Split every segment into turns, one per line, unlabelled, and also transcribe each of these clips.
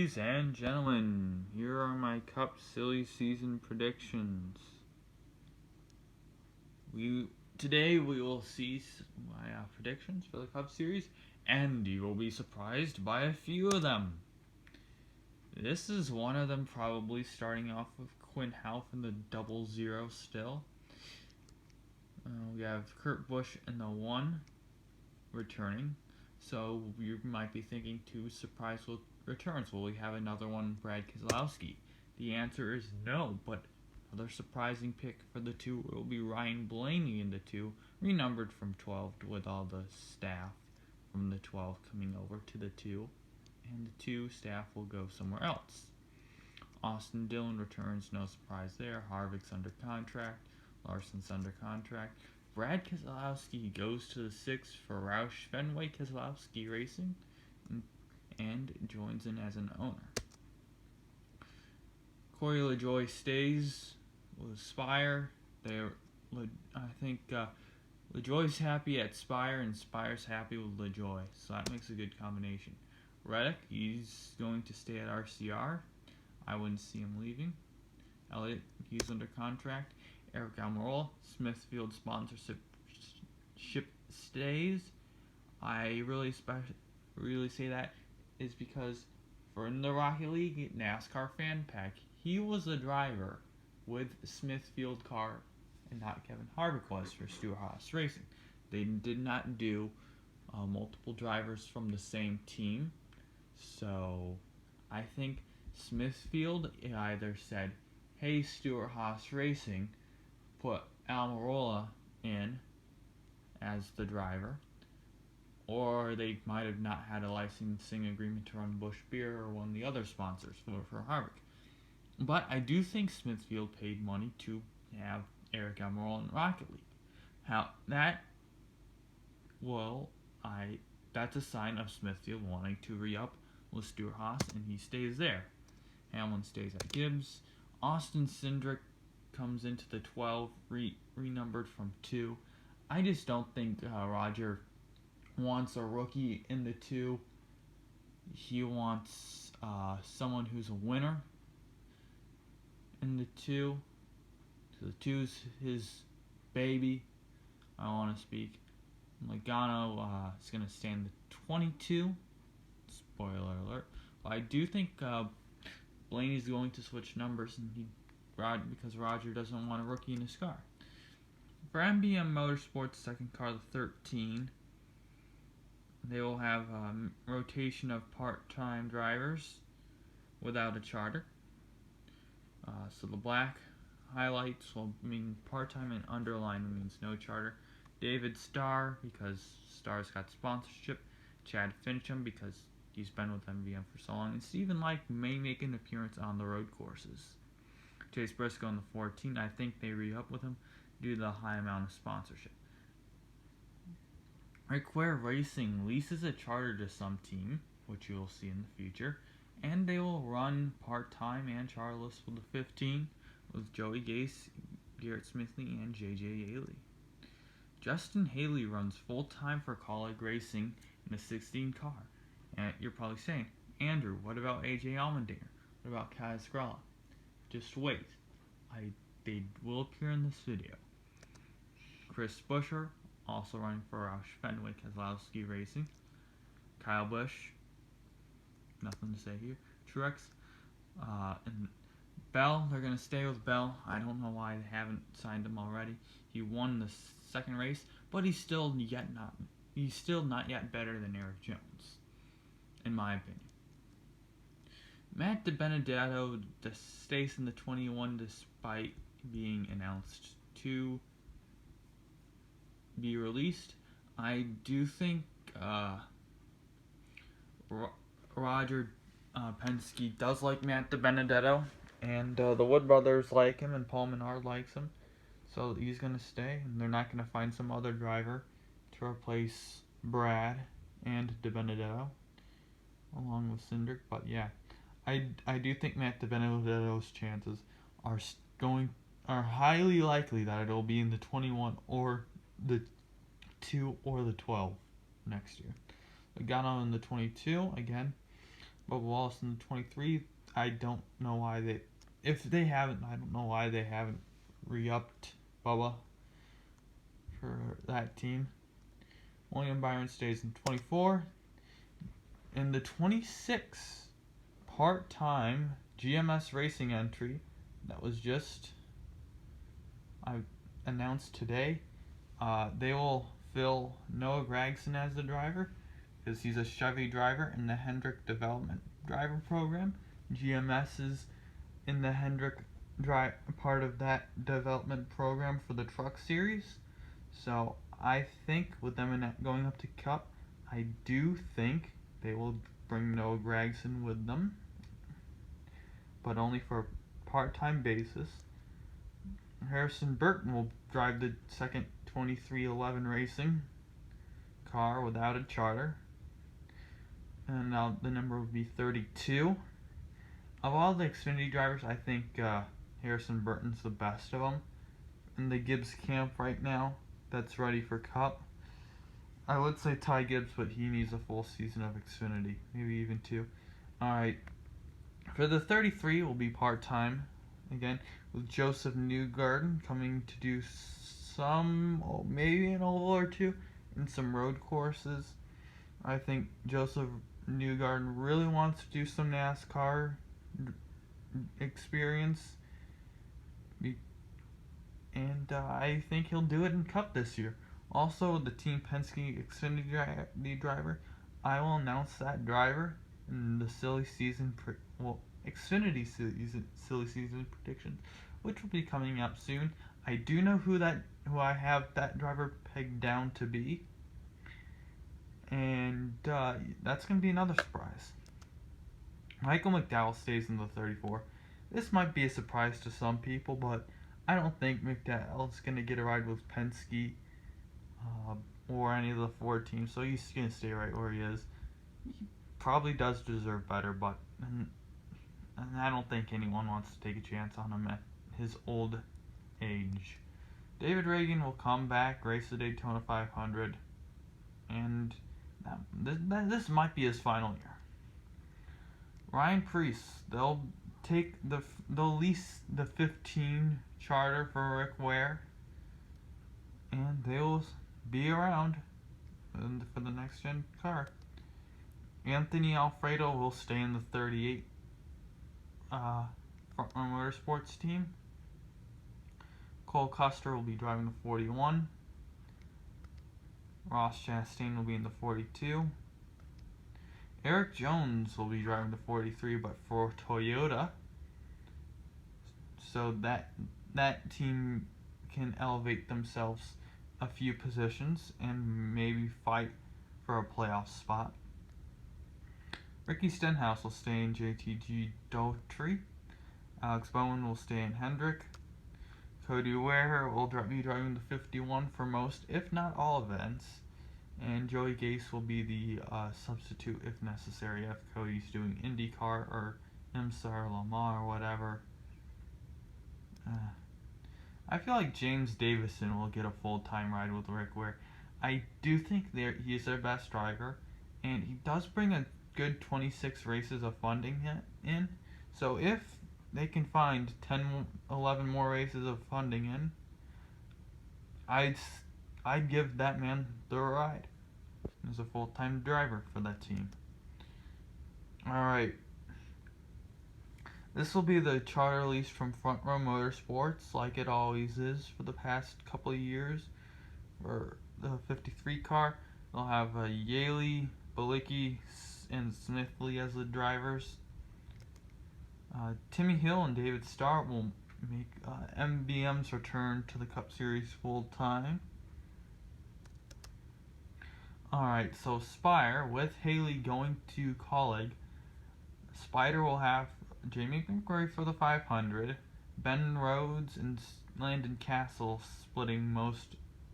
Ladies and gentlemen, here are my Cup silly season predictions. Today we will see my predictions for the Cup Series, and you will be surprised by a few of them. This is one of them, probably starting off with Quinn Houff in the 0-0 still. We have Kurt Busch in the 1 returning. So you might be thinking 2 surprise returns. Will we have another one, Brad Keselowski? The answer is no, but another surprising pick for the 2 will be Ryan Blaney in the 2, renumbered from 12 with all the staff from the 12 coming over to the 2, and the 2 staff will go somewhere else. Austin Dillon returns, no surprise there. Harvick's under contract. Larson's under contract. Brad Keselowski goes to the 6 for Roush Fenway Keselowski Racing and joins in as an owner. Corey LaJoie stays with Spire. I think LaJoie's happy at Spire and Spire's happy with LaJoie, so that makes a good combination. Reddick, he's going to stay at RCR. I wouldn't see him leaving. Elliott, he's under contract. Eric Almirola, Smithfield sponsorship stays. I really say that is because for in the Rocket League NASCAR fan pack, he was a driver with Smithfield car, and not Kevin Harvick was for Stewart-Haas Racing. They did not do multiple drivers from the same team, so I think Smithfield either said, "Hey, Stewart-Haas Racing, put Almirola in as the driver," or they might have not had a licensing agreement to run Busch Beer or one of the other sponsors for Harvick. But I do think Smithfield paid money to have Eric Almirola in Rocket League. That's a sign of Smithfield wanting to re-up with Stewart-Haas, and he stays there. Hamlin stays at Gibbs. Austin Cindric comes into the 12, renumbered from 2. I just don't think Roger wants a rookie in the 2. He wants someone who's a winner in the 2. So the 2's his baby. I want to speak. Logano is going to stay in the 22. Spoiler alert. But I do think Blaney's going to switch numbers, and because Roger doesn't want a rookie in his car. For MBM Motorsports' second car, the 13, they will have a rotation of part-time drivers without a charter. So the black highlights will mean part-time, and underline means no charter. David Starr, because Starr's got sponsorship. Chad Fincham, because he's been with MBM for so long. And Stephen Light may make an appearance on the road courses. Chase Briscoe in the 14, I think they re-up with him due to the high amount of sponsorship. Require Racing leases a charter to some team, which you will see in the future, and they will run part-time and charterless for the 15 with Joey Gase, Garrett Smithley, and J.J. Yaley. Justin Haley runs full-time for Colleague Racing in a 16 car. And you're probably saying, Andrew, what about A.J. Allmendinger? What about Kyle Scralla? Just wait. They will appear in this video. Chris Buescher, also running for Roush Fenway Keselowski Racing. Kyle Busch, nothing to say here. Truex, and Bell, they're going to stay with Bell. I don't know why they haven't signed him already. He won the second race, but he's still not yet better than Eric Jones, in my opinion. Matt Dibenedetto stays in the 21 despite being announced to be released. I do think Roger Penske does like Matt Dibenedetto, and the Wood brothers like him, and Paul Menard likes him, so he's going to stay, and they're not going to find some other driver to replace Brad and Dibenedetto along with Cindric. But yeah, I do think Matt Dibenedetto's chances are highly likely that it'll be in the 21 or the 2 or the 12 next year. Logano in the 22 again. Bubba Wallace in the 23. I don't know why they, if they haven't, I don't know why they haven't re-upped Bubba for that team. William Byron stays in 24. In the 26, part-time GMS racing entry that was just announced today, they will fill Noah Gragson as the driver because he's a Chevy driver in the Hendrick Development Driver Program. GMS is in the Hendrick part of that development program for the Truck Series. So I think with them going up to Cup, I do think they will bring Noah Gragson with them, but only for a part-time basis. Harrison Burton will drive the second 2311 racing car without a charter, and now the number would be 32. Of all the Xfinity drivers, I think Harrison Burton's the best of them in the Gibbs camp right now that's ready for Cup. I would say Ty Gibbs, but he needs a full season of Xfinity, maybe even 2. Alright, for the 33 will be part-time again, with Joseph Newgarden coming to do maybe an oval or 2 in some road courses. I think Joseph Newgarden really wants to do some NASCAR experience, and I think he'll do it in Cup this year. Also, the Team Penske Xfinity driver, I will announce that driver in the Xfinity silly season predictions, which will be coming up soon. I do know who I have that driver pegged down to be, and that's going to be another surprise. Michael McDowell stays in the 34. This might be a surprise to some people, but I don't think McDowell's going to get a ride with Penske or any of the Ford teams, so he's going to stay right where he is. He probably does deserve better, but and I don't think anyone wants to take a chance on him at his old age. David Reagan will come back, race the Daytona 500, and this might be his final year. Ryan Preece, they'll lease the 15 charter for Rick Ware, and they will be around for the next gen car. Anthony Alfredo will stay in the 38 Front Row Motorsports team. Cole Custer will be driving the 41. Ross Chastain will be in the 42. Eric Jones will be driving the 43, but for Toyota, so that team can elevate themselves a few positions and maybe fight for a playoff spot. Ricky Stenhouse will stay in JTG Daughtry. Alex Bowman will stay in Hendrick. Cody Ware will be driving the 51 for most, if not all, events. And Joey Gase will be the substitute if necessary, if Cody's doing IndyCar or IMSA or Le Mans or whatever. I feel like James Davison will get a full-time ride with Rick Ware. I do think he's their best driver, and he does bring a good 26 races of funding in. So if they can find 11 more races of funding in, I'd give that man the ride as a full-time driver for that team. Alright. This will be the charter lease from Front Row Motorsports, like it always is for the past couple of years. For the 53 car, they'll have Yaley, Balicki, and Smithley as the drivers. Timmy Hill and David Starr will make MBM's return to the Cup Series full-time. Alright, so Spire, with Haley going to college, Spider will have Jamie McMurray for the 500, Ben Rhodes and Landon Castle splitting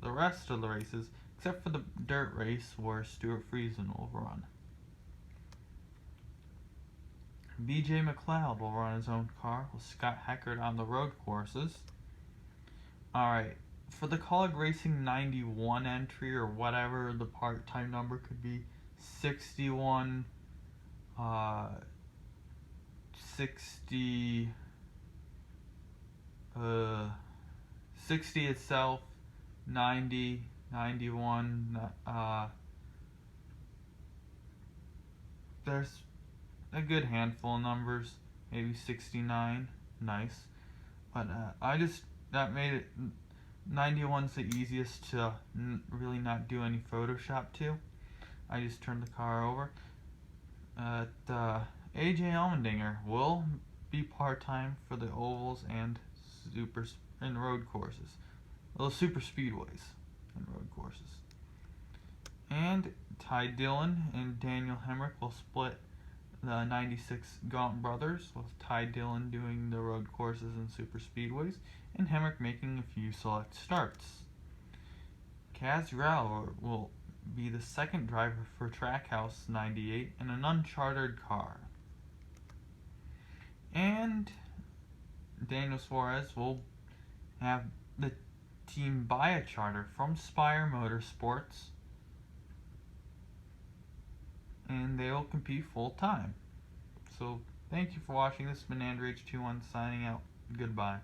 the rest of the races, except for the dirt race where Stuart Friesen will run. BJ McLeod will run his own car with Scott Heckert on the road courses. Alright, for the College Racing 91 entry, or whatever the part-time number could be, 61 60 60 itself, 90, 91, there's a good handful of numbers, maybe 69, nice, but that made it, 91's the easiest to really not do any Photoshop to. I just turned the car over. AJ Allmendinger will be part-time for the ovals and road courses. Well, super speedways and road courses. And Ty Dillon and Daniel Hemrick will split the 96 Gaunt Brothers, with Ty Dillon doing the road courses and super speedways, and Hemrick making a few select starts. Kaz Grauer will be the second driver for Trackhouse 98 in an unchartered car. And Daniel Suarez will have the team buy a charter from Spire Motorsports, and they'll compete full time. So thank you for watching. This has been AndrH21 signing out. Goodbye.